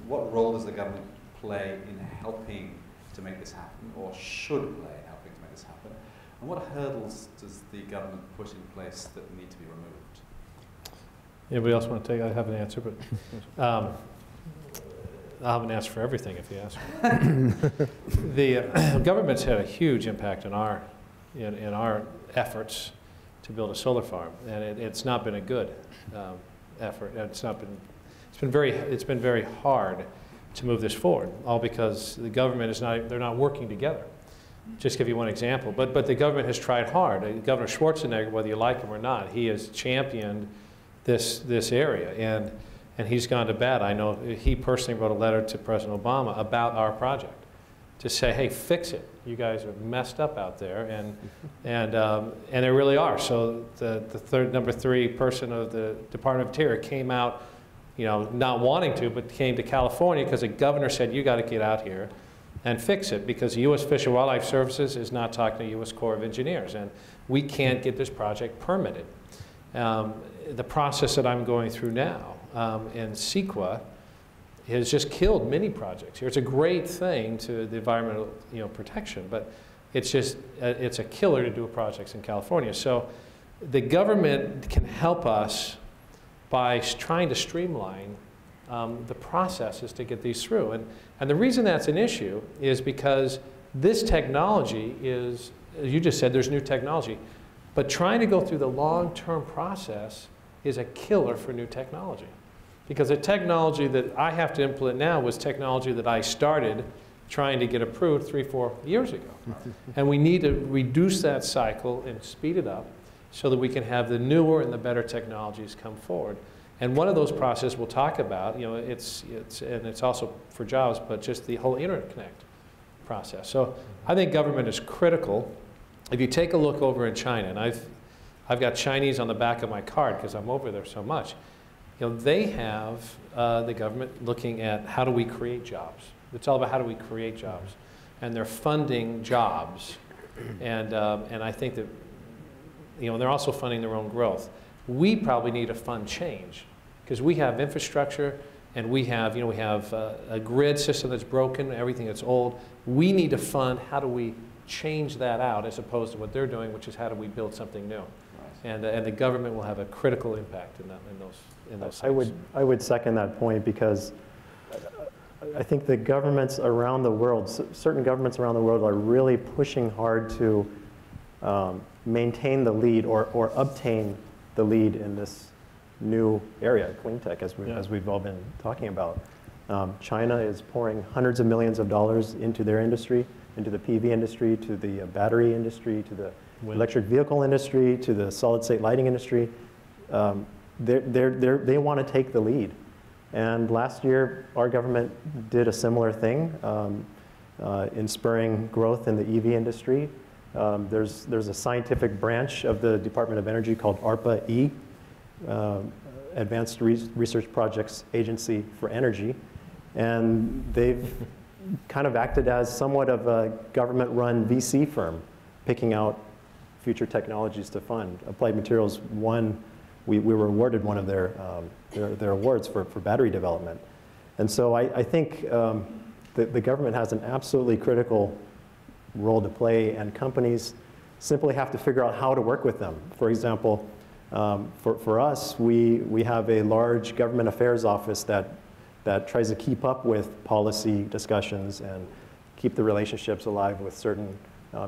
what role does the government play in helping to make this happen, or should play in helping to make this happen? And what hurdles does the government put in place that need to be removed? Anybody else want to take? I have an answer, but I'll have an answer for everything if you ask me. The government's had a huge impact in our efforts to build a solar farm, and it's not been a good effort. It's been very hard to move this forward, all because the government is they're not working together. Just give you one example, but the government has tried hard. Governor Schwarzenegger, whether you like him or not, he has championed this area, and he's gone to bat. I know he personally wrote a letter to President Obama about our project to say, hey, fix it. You guys are messed up out there, and they really are. So the number 3 person of the Department of Interior came out, not wanting to, but came to California because the governor said, you got to get out here and fix it, because the U.S. Fish and Wildlife Services is not talking to the U.S. Corps of Engineers, and we can't get this project permitted. The process that I'm going through now in CEQA has just killed many projects here. It's a great thing to the environmental protection, but it's a killer to do projects in California. So the government can help us by trying to streamline the processes to get these through. And the reason that's an issue is because this technology is, as you just said, there's new technology, but trying to go through the long-term process is a killer for new technology. Because the technology that I have to implement now was technology that I started trying to get approved 3-4 years ago. And we need to reduce that cycle and speed it up so that we can have the newer and the better technologies come forward. And one of those processes we'll talk about, it's also for jobs, but just the whole interconnect process. So I think government is critical. If you take a look over in China, and I've got Chinese on the back of my card because I'm over there so much, they have the government looking at how do we create jobs. It's all about how do we create jobs. And they're funding jobs. And I think that, they're also funding their own growth. We probably need to fund change because we have infrastructure and we have a grid system that's broken, everything that's old. We need to fund how do we change that out as opposed to what they're doing, which is how do we build something new. And the government will have a critical impact in those things. I would second that point because I think the governments around the world, certain governments around the world are really pushing hard to maintain the lead or obtain the lead in this new area, clean tech, as we've all been talking about. China is pouring hundreds of millions of dollars into their industry, into the PV industry, to the battery industry, to the electric vehicle industry, to the solid-state lighting industry. They want to take the lead. And last year, our government did a similar thing in spurring growth in the EV industry. There's a scientific branch of the Department of Energy called ARPA-E, Advanced Research Projects Agency for Energy. And they've kind of acted as somewhat of a government-run VC firm, picking out future technologies to fund. Applied Materials we were awarded one of their awards for battery development. And so I think the government has an absolutely critical role to play, and companies simply have to figure out how to work with them. For example, for us, we have a large government affairs office that tries to keep up with policy discussions and keep the relationships alive with certain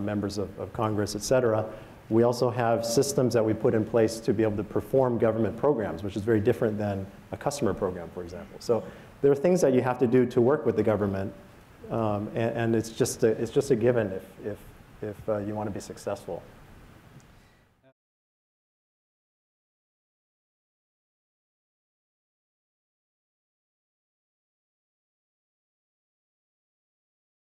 members of Congress, et cetera. We also have systems that we put in place to be able to perform government programs, which is very different than a customer program, for example. So there are things that you have to do to work with the government, and it's just a given if you want to be successful.